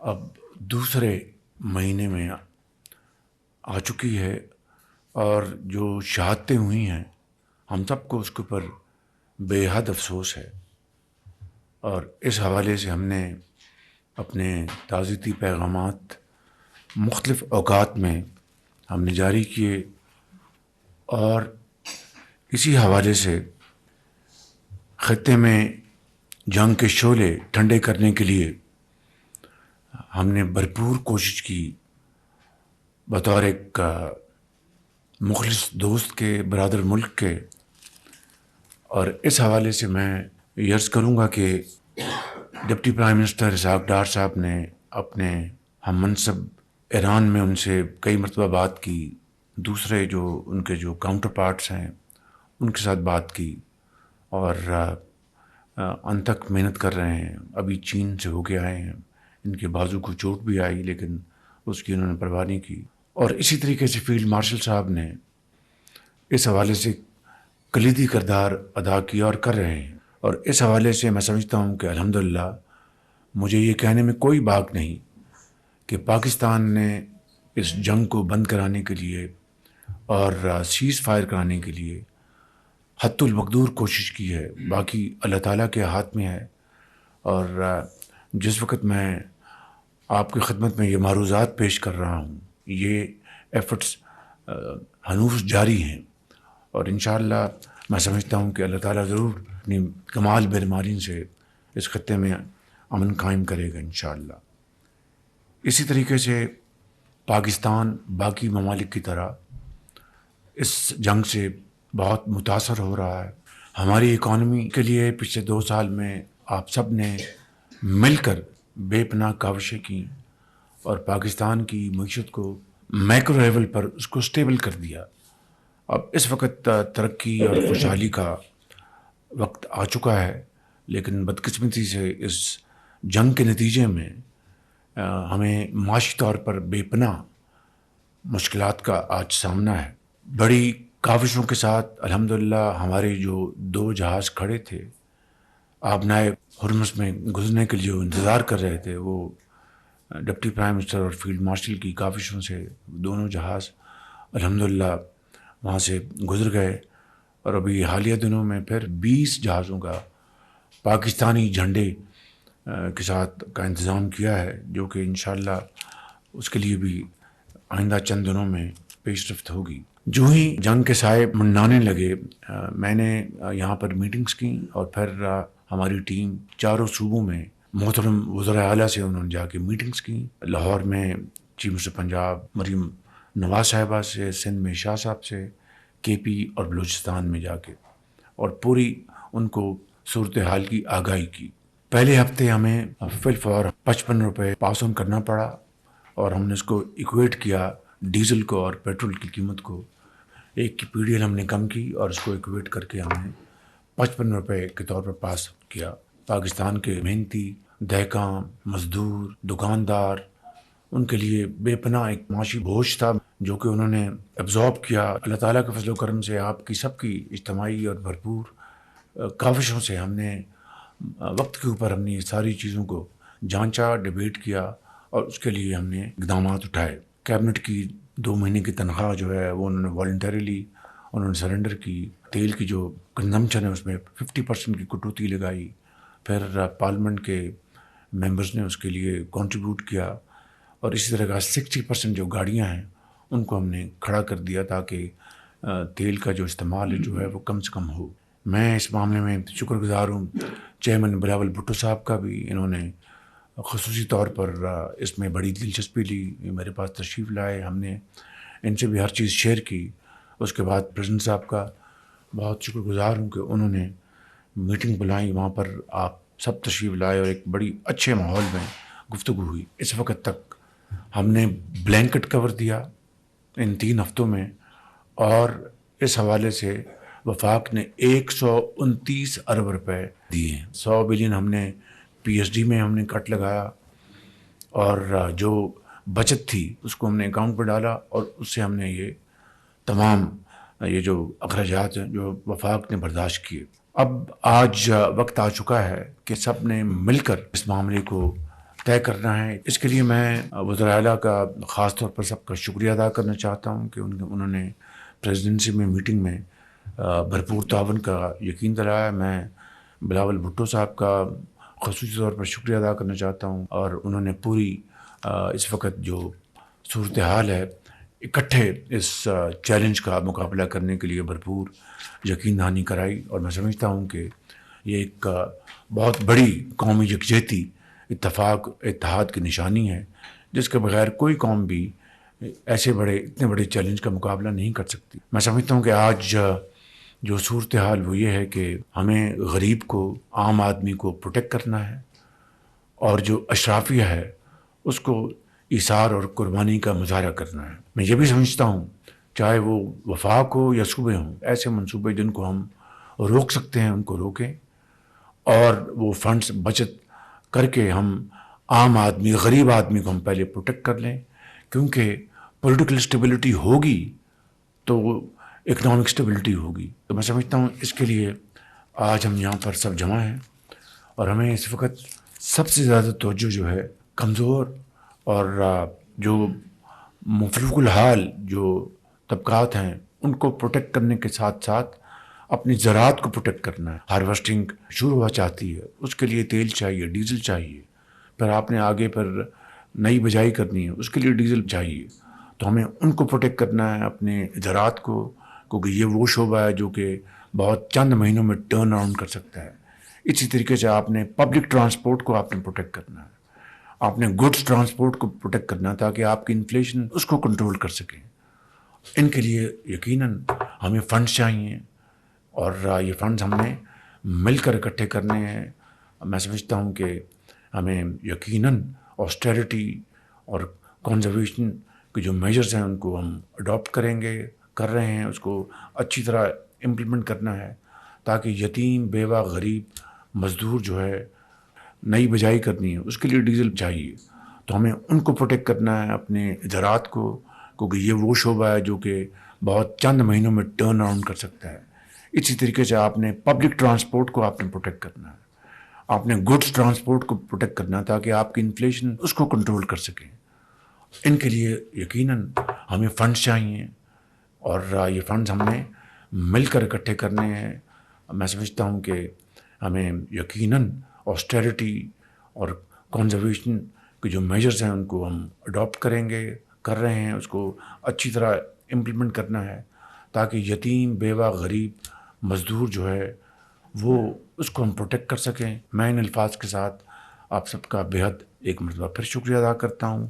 اب دوسرے مہینے میں آ چکی ہے، اور جو شہادتیں ہوئی ہیں ہم سب کو اس کے اوپر بے حد افسوس ہے، اور اس حوالے سے ہم نے اپنے تعزیتی پیغامات مختلف اوقات میں ہم نے جاری کیے، اور اسی حوالے سے خطے میں جنگ کے شعلے ٹھنڈے کرنے کے لیے ہم نے بھرپور کوشش کی بطور ایک مخلص دوست کے، برادر ملک کے۔ اور اس حوالے سے میں یہ عرض کروں گا کہ deputy prime minister Ishaq Dar صاحب نے اپنے ہم منصب ایران میں ان سے کئی مرتبہ بات کی، دوسرے جو ان کے جو کاؤنٹر پارٹس ہیں ان کے ساتھ بات کی، اور ان تک محنت کر رہے ہیں۔ ابھی چین سے ہو کے آئے ہیں، ان کے بازو کو چوٹ بھی آئی لیکن اس کی انہوں نے پرواہ نہیں کی۔ اور اسی طریقے سے فیلڈ مارشل صاحب نے اس حوالے سے کلیدی کردار ادا کیا اور کر رہے ہیں، اور اس حوالے سے میں سمجھتا ہوں کہ الحمدللہ مجھے یہ کہنے میں کوئی باک نہیں کہ پاکستان نے اس جنگ کو بند کرانے کے لیے اور سیز فائر کرانے کے لیے حتی المقدور کوشش کی ہے۔ باقی اللہ تعالیٰ کے ہاتھ میں ہے، اور جس وقت میں آپ کی خدمت میں یہ معروضات پیش کر رہا ہوں، یہ ایفرٹس ہنوز جاری ہیں، اور انشاءاللہ میں سمجھتا ہوں کہ اللہ تعالیٰ ضرور اپنی کمال برمارین سے اس خطے میں امن قائم کرے گا انشاءاللہ۔ اسی طریقے سے پاکستان باقی ممالک کی طرح اس جنگ سے بہت متاثر ہو رہا ہے۔ ہماری اکانومی کے لیے پچھلے 2 سال میں آپ سب نے مل کر بے پناہ کاوشیں کی، اور پاکستان کی معیشت کو میکرو لیول پر اس کو سٹیبل کر دیا۔ اب اس وقت ترقی اور خوشحالی کا وقت آ چکا ہے، لیکن بدقسمتی سے اس جنگ کے نتیجے میں ہمیں معاشی طور پر بے پناہ مشکلات کا آج سامنا ہے۔ بڑی کاوشوں کے ساتھ الحمدللہ ہمارے جو 2 جہاز کھڑے تھے آبنائے ہرمز میں گزرنے کے لیے انتظار کر رہے تھے، وہ ڈپٹی پرائم منسٹر اور فیلڈ مارشل کی کاوشوں سے دونوں جہاز الحمدللہ وہاں سے گزر گئے، اور ابھی حالیہ دنوں میں پھر 20 جہازوں کا پاکستانی جھنڈے کے ساتھ کا انتظام کیا ہے، جو کہ انشاءاللہ اس کے لیے بھی آئندہ چند دنوں میں پیش رفت ہوگی۔ جو ہی جنگ کے سائے منڈانے لگے، میں نے یہاں پر میٹنگز کی، اور پھر ہماری ٹیم چاروں صوبوں میں محترم وزراء اعلیٰ سے انہوں نے جا کے میٹنگز کی۔ لاہور میں چیف منسٹر پنجاب مریم نواز صاحبہ سے، سندھ میں شاہ صاحب سے، کے پی اور بلوچستان میں جا کے، اور پوری ان کو صورتحال کی آگاہی کی۔ پہلے ہفتے ہمیں فی الفور 55 روپے پاس آن کرنا پڑا، اور ہم نے اس کو ایکویٹ کیا ڈیزل کو اور پیٹرول کی قیمت کو۔ ایک کی پی ڈی ایل ہم نے کم کی اور اس کو ایکویٹ کر کے ہم نے 55 روپے کے طور پر پاس کیا۔ پاکستان کے محنتی دہقاں، مزدور، دکاندار، ان کے لیے بے پناہ ایک معاشی بوجھ تھا جو کہ انہوں نے ایبزارب کیا۔ اللہ تعالیٰ کے فضل و کرم سے، آپ کی سب کی اجتماعی اور بھرپور کاوشوں سے ہم نے وقت کے اوپر ہم نے یہ ساری چیزوں کو جانچا، ڈیبیٹ کیا، اور اس کے لیے ہم نے اقدامات اٹھائے۔ کیبنٹ کی 2 مہینے کی تنخواہ جو ہے وہ انہوں نے والنٹریلی انہوں نے سرنڈر کی۔ تیل کی جو کنزمپشن ہے اس میں 50% کی کٹوتی لگائی۔ پھر پارلیمنٹ کے ممبرز نے اس کے لیے کنٹریبیوٹ کیا، اور اسی طرح کا 60% جو گاڑیاں ہیں ان کو ہم نے کھڑا کر دیا تاکہ تیل کا جو استعمال جو ہے وہ کم سے کم ہو۔ میں اس معاملے میں شکر گزار ہوں چیئرمین بلاول بھٹو صاحب کا بھی، انہوں نے خصوصی طور پر اس میں بڑی دلچسپی لی، میرے پاس تشریف لائے، ہم نے ان سے بھی ہر چیز شیئر کی۔ اس کے بعد پریزیڈنٹ صاحب کا بہت شکر گزار ہوں کہ انہوں نے میٹنگ بلائی، وہاں پر آپ سب تشریف لائے، اور ایک بڑی اچھے ماحول میں گفتگو ہوئی۔ اس وقت تک ہم نے بلینکٹ کور دیا ان 3 ہفتوں میں، اور اس حوالے سے وفاق نے 129 ارب روپے دیے ہیں۔ 100 بلین ہم نے پی ایس ڈی میں ہم نے کٹ لگایا، اور جو بچت تھی اس کو ہم نے اکاؤنٹ پہ ڈالا، اور اس سے ہم نے یہ تمام یہ جو اخراجات ہیں جو وفاق نے برداشت کیے۔ اب آج وقت آ چکا ہے کہ سب نے مل کر اس معاملے کو طے کرنا ہے۔ اس کے لیے میں وزراء اعلیٰ کا خاص طور پر سب کا شکریہ ادا کرنا چاہتا ہوں کہ انہوں نے پریزیڈنسی میں میٹنگ میں بھرپور تعاون کا یقین دلایا۔ میں بلاول بھٹو صاحب کا خصوصی طور پر شکریہ ادا کرنا چاہتا ہوں، اور انہوں نے پوری اس وقت جو صورتحال ہے اکٹھے اس چیلنج کا مقابلہ کرنے کے لیے بھرپور یقین دہانی کرائی، اور میں سمجھتا ہوں کہ یہ ایک بہت بڑی قومی یکجہتی، اتفاق، اتحاد کی نشانی ہے، جس کے بغیر کوئی قوم بھی اتنے بڑے چیلنج کا مقابلہ نہیں کر سکتی۔ میں سمجھتا ہوں کہ آج جو صورتحال وہ یہ ہے کہ ہمیں غریب کو، عام آدمی کو پروٹیکٹ کرنا ہے، اور جو اشرافیہ ہے اس کو ایثار اور قربانی کا مظاہرہ کرنا ہے۔ میں یہ بھی سمجھتا ہوں چاہے وہ وفاق ہو یا صوبے ہوں، ایسے منصوبے جن کو ہم روک سکتے ہیں ان کو روکیں، اور وہ فنڈز بچت کر کے ہم عام آدمی، غریب آدمی کو ہم پہلے پروٹیکٹ کر لیں، کیونکہ پولیٹیکل اسٹیبلٹی ہوگی تو اکنامک اسٹیبلٹی ہوگی۔ تو میں سمجھتا ہوں اس کے لیے آج ہم یہاں پر سب جمع ہیں، اور ہمیں اس وقت سب سے زیادہ توجہ جو ہے کمزور اور جو مفلوق الحال جو طبقات ہیں ان کو پروٹیکٹ کرنے کے ساتھ ساتھ اپنی زراعت کو پروٹیکٹ کرنا ہے۔ ہارویسٹنگ شروع ہوا چاہتی ہے، اس کے لیے تیل چاہیے، ڈیزل چاہیے، پھر آپ نے آگے پر نئی بجائی کرنی ہے، اس کے لیے ڈیزل چاہیے، تو ہمیں ان کو پروٹیکٹ کرنا ہے، اپنے زراعت کو، کیونکہ یہ وہ شعبہ ہے جو کہ بہت چند مہینوں میں ٹرن اراؤنڈ کر سکتا ہے۔ اسی طریقے سے آپ نے پبلک ٹرانسپورٹ کو آپ نے پروٹیکٹ کرنا ہے، آپ نے گڈس ٹرانسپورٹ کو پروٹیکٹ کرنا ہے تاکہ آپ کی انفلیشن اس کو کنٹرول کر سکیں۔ ان کے لیے یقیناً ہمیں فنڈز چاہیے، اور یہ فنڈز ہم نے مل کر اکٹھے کرنے ہیں۔ میں سمجھتا ہوں کہ ہمیں یقیناً آسٹیرٹی اور کنزرویشن کے جو میجرز ہیں ان کو ہم اڈاپٹ کریں گے، کر رہے ہیں، اس کو اچھی طرح امپلیمنٹ کرنا ہے تاکہ یتیم، بیوہ، غریب، مزدور جو ہے، نئی بجائی کرنی ہے، اس کے لیے ڈیزل چاہیے، تو ہمیں ان کو پروٹیکٹ کرنا ہے، اپنے زراعت کو، کیونکہ یہ وہ شعبہ ہے جو کہ بہت چند مہینوں میں ٹرن اراؤنڈ کر سکتا ہے۔ اسی طریقے سے آپ نے پبلک ٹرانسپورٹ کو آپ نے پروٹیکٹ کرنا ہے، آپ نے گڈس ٹرانسپورٹ کو پروٹیکٹ کرنا ہے تاکہ آپ کی انفلیشن اس کو کنٹرول کر سکیں۔ ان کے لیے یقیناً ہمیں فنڈز چاہیے، اور یہ فنڈز ہم نے مل کر اکٹھے کرنے ہیں۔ میں سمجھتا ہوں کہ ہمیں یقیناً آسٹیرٹی اور کنزرویشن کے جو میجرز ہیں ان کو ہم اڈاپٹ کریں گے، کر رہے ہیں، اس کو اچھی طرح امپلیمنٹ کرنا ہے تاکہ یتیم، بیوہ، غریب، مزدور جو ہے وہ اس کو ہم پروٹیکٹ کر سکیں۔ میں ان الفاظ کے ساتھ آپ سب کا بے حد ایک مرتبہ پھر شکریہ ادا کرتا ہوں۔